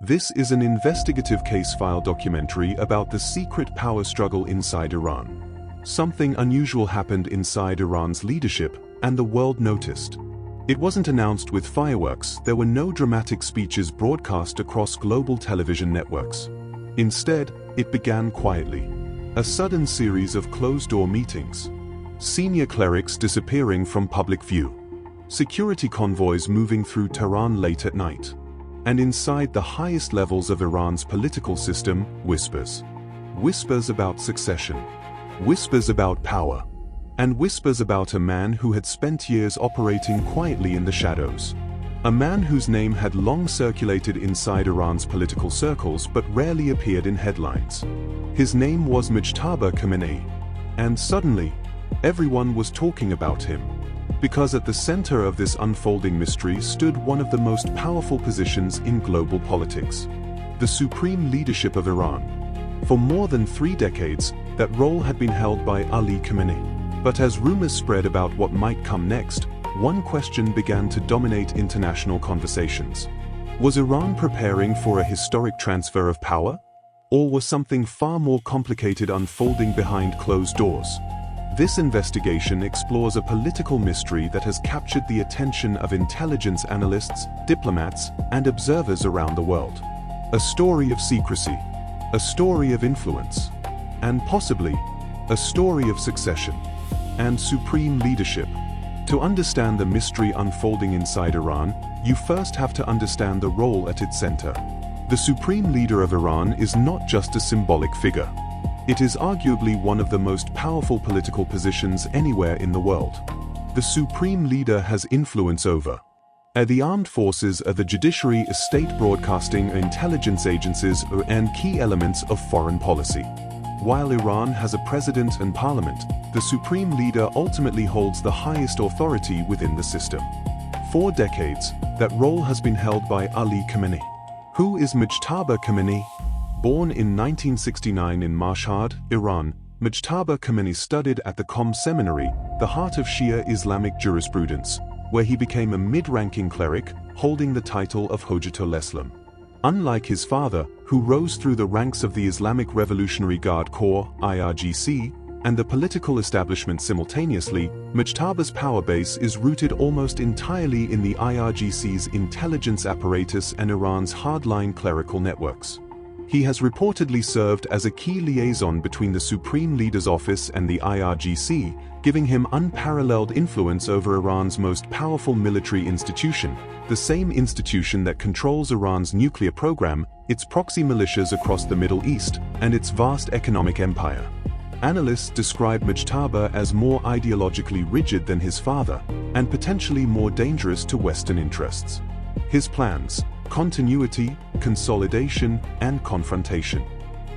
This is an investigative case file documentary about the secret power struggle inside Iran. Something unusual happened inside Iran's leadership, and the world noticed. It wasn't announced with fireworks, there were no dramatic speeches broadcast across global television networks. Instead, it began quietly. A sudden series of closed-door meetings. Senior clerics disappearing from public view. Security convoys moving through Tehran late at night. And inside the highest levels of Iran's political system, whispers. Whispers about succession. Whispers about power. And whispers about a man who had spent years operating quietly in the shadows. A man whose name had long circulated inside Iran's political circles but rarely appeared in headlines. His name was Mojtaba Khamenei. And suddenly, everyone was talking about him. Because at the center of this unfolding mystery stood one of the most powerful positions in global politics. The supreme leadership of Iran. For more than 3 decades, that role had been held by Ali Khamenei. But as rumors spread about what might come next, one question began to dominate international conversations. Was Iran preparing for a historic transfer of power? Or was something far more complicated unfolding behind closed doors? This investigation explores a political mystery that has captured the attention of intelligence analysts, diplomats, and observers around the world. A story of secrecy, a story of influence, and possibly, a story of succession and supreme leadership. To understand the mystery unfolding inside Iran, you first have to understand the role at its center. The supreme leader of Iran is not just a symbolic figure. It is arguably one of the most powerful political positions anywhere in the world. The supreme leader has influence over the armed forces, the judiciary, state broadcasting, intelligence agencies, and key elements of foreign policy. While Iran has a president and parliament, the supreme leader ultimately holds the highest authority within the system. For decades, that role has been held by Ali Khamenei. Who is Mojtaba Khamenei? Born in 1969 in Mashhad, Iran, Mojtaba Khamenei studied at the Qom Seminary, the heart of Shia Islamic jurisprudence, where he became a mid-ranking cleric, holding the title of Hujjatul Islam. Unlike his father, who rose through the ranks of the Islamic Revolutionary Guard Corps, IRGC, and the political establishment simultaneously, Mojtaba's power base is rooted almost entirely in the IRGC's intelligence apparatus and Iran's hardline clerical networks. He has reportedly served as a key liaison between the Supreme Leader's office and the IRGC, giving him unparalleled influence over Iran's most powerful military institution, the same institution that controls Iran's nuclear program, its proxy militias across the Middle East, and its vast economic empire. Analysts describe Mojtaba as more ideologically rigid than his father, and potentially more dangerous to Western interests. His plans: continuity, consolidation, and confrontation.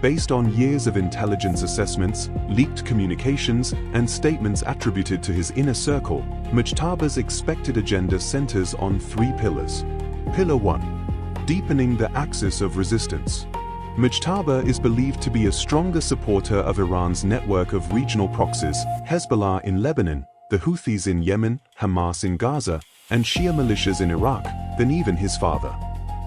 Based on years of intelligence assessments, leaked communications, and statements attributed to his inner circle, Mojtaba's expected agenda centers on 3 pillars. Pillar 1. Deepening the axis of resistance. Mojtaba is believed to be a stronger supporter of Iran's network of regional proxies, Hezbollah in Lebanon, the Houthis in Yemen, Hamas in Gaza, and Shia militias in Iraq, than even his father.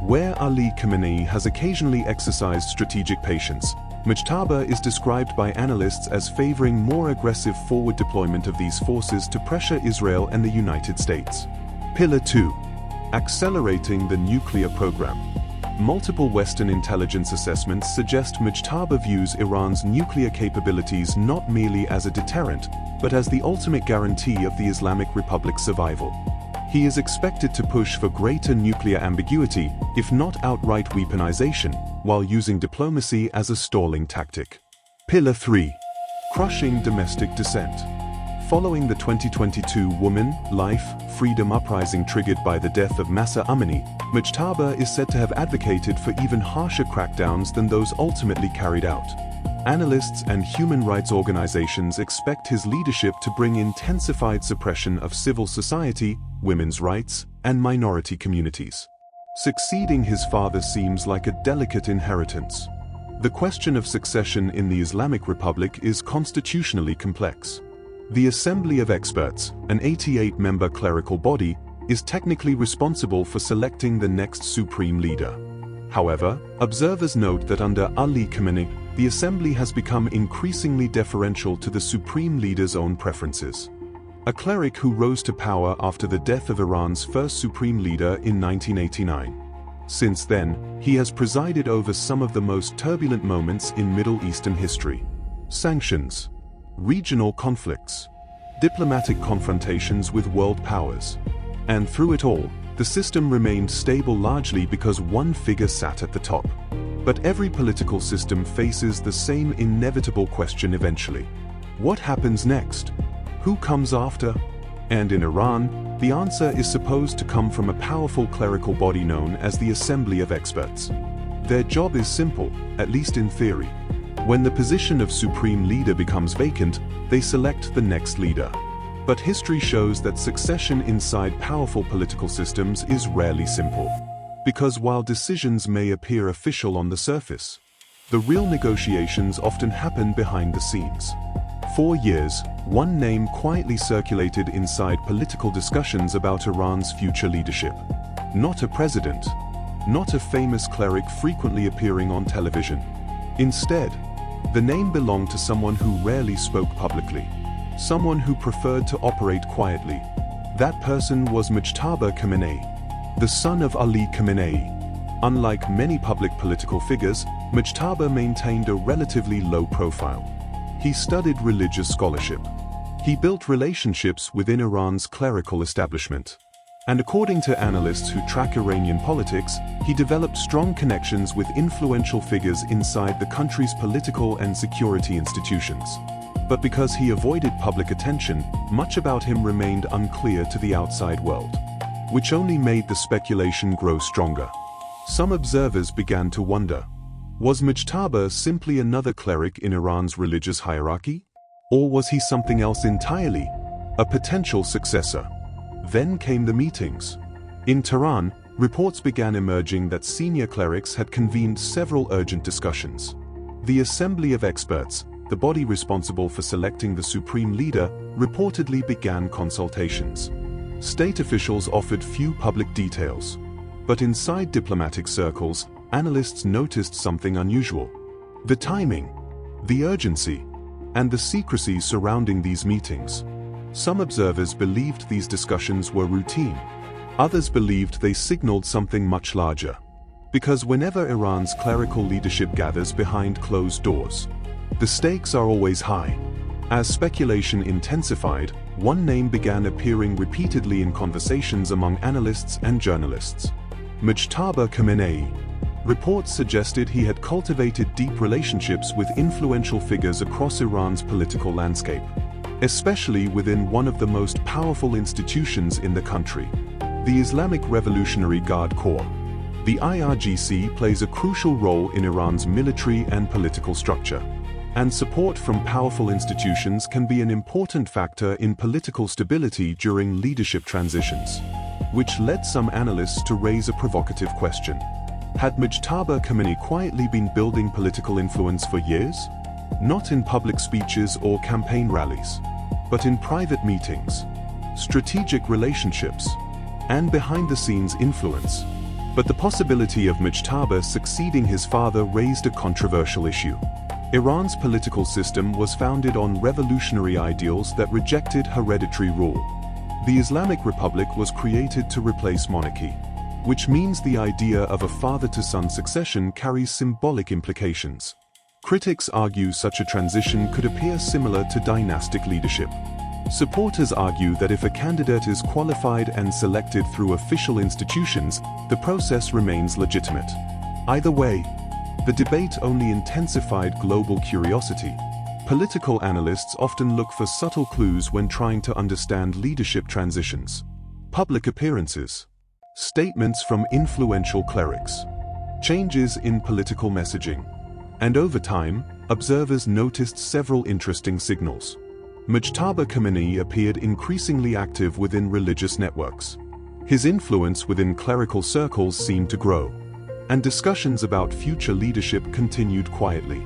Where Ali Khamenei has occasionally exercised strategic patience, Mojtaba is described by analysts as favoring more aggressive forward deployment of these forces to pressure Israel and the United States. Pillar 2. Accelerating the nuclear program. Multiple Western intelligence assessments suggest Mojtaba views Iran's nuclear capabilities not merely as a deterrent, but as the ultimate guarantee of the Islamic Republic's survival. He is expected to push for greater nuclear ambiguity, if not outright weaponization, while using diplomacy as a stalling tactic. Pillar 3. Crushing domestic dissent. Following the 2022 Woman, Life, Freedom uprising triggered by the death of Mahsa Amini, Mojtaba is said to have advocated for even harsher crackdowns than those ultimately carried out. Analysts and human rights organizations expect his leadership to bring intensified suppression of civil society, women's rights, and minority communities. Succeeding his father seems like a delicate inheritance. The question of succession in the Islamic Republic is constitutionally complex. The Assembly of Experts, an 88-member clerical body, is technically responsible for selecting the next supreme leader. However, observers note that under Ali Khamenei, the assembly has become increasingly deferential to the supreme leader's own preferences. A cleric who rose to power after the death of Iran's first supreme leader in 1989. Since then, he has presided over some of the most turbulent moments in Middle Eastern history. Sanctions, regional conflicts, diplomatic confrontations with world powers. And through it all, the system remained stable largely because one figure sat at the top. But every political system faces the same inevitable question eventually. What happens next? Who comes after? And in Iran, the answer is supposed to come from a powerful clerical body known as the Assembly of Experts. Their job is simple, at least in theory. When the position of supreme leader becomes vacant, they select the next leader. But history shows that succession inside powerful political systems is rarely simple. Because while decisions may appear official on the surface, the real negotiations often happen behind the scenes. For years, one name quietly circulated inside political discussions about Iran's future leadership. Not a president, not a famous cleric frequently appearing on television. Instead, the name belonged to someone who rarely spoke publicly, someone who preferred to operate quietly. That person was Mojtaba Khamenei, the son of Ali Khamenei. Unlike many public political figures, Mojtaba maintained a relatively low profile. He studied religious scholarship. He built relationships within Iran's clerical establishment. And according to analysts who track Iranian politics, he developed strong connections with influential figures inside the country's political and security institutions. But because he avoided public attention, much about him remained unclear to the outside world, which only made the speculation grow stronger. Some observers began to wonder, was Mojtaba simply another cleric in Iran's religious hierarchy? Or was he something else entirely, a potential successor? Then came the meetings. In Tehran, reports began emerging that senior clerics had convened several urgent discussions. The Assembly of Experts, the body responsible for selecting the supreme leader, reportedly began consultations. State officials offered few public details. But inside diplomatic circles, analysts noticed something unusual. The timing, the urgency, and the secrecy surrounding these meetings. Some observers believed these discussions were routine. Others believed they signaled something much larger. Because whenever Iran's clerical leadership gathers behind closed doors, the stakes are always high. As speculation intensified, one name began appearing repeatedly in conversations among analysts and journalists. Mojtaba Khamenei. Reports suggested he had cultivated deep relationships with influential figures across Iran's political landscape, especially within one of the most powerful institutions in the country, the Islamic Revolutionary Guard Corps. The IRGC plays a crucial role in Iran's military and political structure, and support from powerful institutions can be an important factor in political stability during leadership transitions, which led some analysts to raise a provocative question. Had Mojtaba Khamenei quietly been building political influence for years? Not in public speeches or campaign rallies, but in private meetings, strategic relationships, and behind-the-scenes influence. But the possibility of Mojtaba succeeding his father raised a controversial issue. Iran's political system was founded on revolutionary ideals that rejected hereditary rule. The Islamic Republic was created to replace monarchy, which means the idea of a father-to-son succession carries symbolic implications. Critics argue such a transition could appear similar to dynastic leadership. Supporters argue that if a candidate is qualified and selected through official institutions, the process remains legitimate. Either way, the debate only intensified global curiosity. Political analysts often look for subtle clues when trying to understand leadership transitions. Public appearances, statements from influential clerics, changes in political messaging. And over time, observers noticed several interesting signals. Mojtaba Khamenei appeared increasingly active within religious networks. His influence within clerical circles seemed to grow, and discussions about future leadership continued quietly.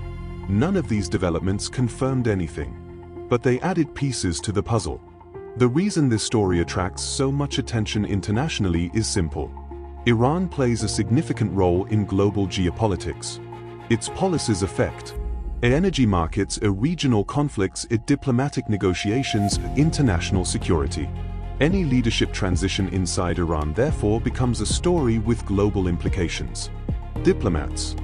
None of these developments confirmed anything, but they added pieces to the puzzle. The reason this story attracts so much attention internationally is simple. Iran plays a significant role in global geopolitics. Its policies affect energy markets, regional conflicts, diplomatic negotiations, international security. Any leadership transition inside Iran therefore becomes a story with global implications. Diplomats,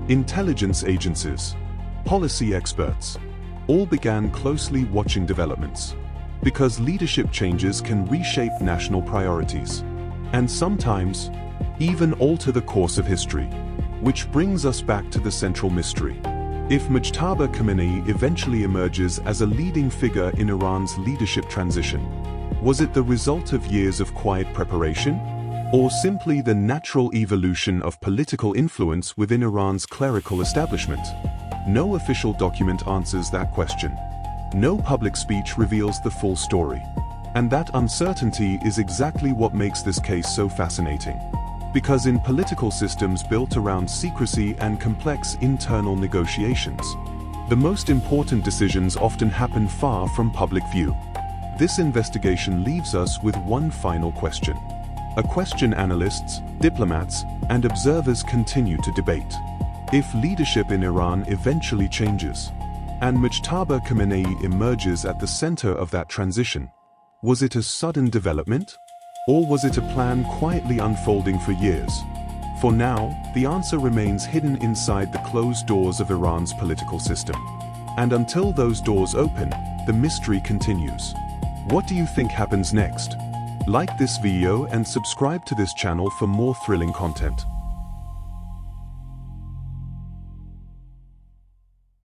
intelligence agencies, policy experts, all began closely watching developments. Because leadership changes can reshape national priorities, and sometimes even alter the course of history. Which brings us back to the central mystery. If Mojtaba Khamenei eventually emerges as a leading figure in Iran's leadership transition, was it the result of years of quiet preparation, or simply the natural evolution of political influence within Iran's clerical establishment? No official document answers that question. No public speech reveals the full story. And that uncertainty is exactly what makes this case so fascinating. Because in political systems built around secrecy and complex internal negotiations, the most important decisions often happen far from public view. This investigation leaves us with one final question. A question analysts, diplomats, and observers continue to debate. If leadership in Iran eventually changes, and Mojtaba Khamenei emerges at the center of that transition, was it a sudden development? Or was it a plan quietly unfolding for years? For now, the answer remains hidden inside the closed doors of Iran's political system. And until those doors open, the mystery continues. What do you think happens next? Like this video and subscribe to this channel for more thrilling content.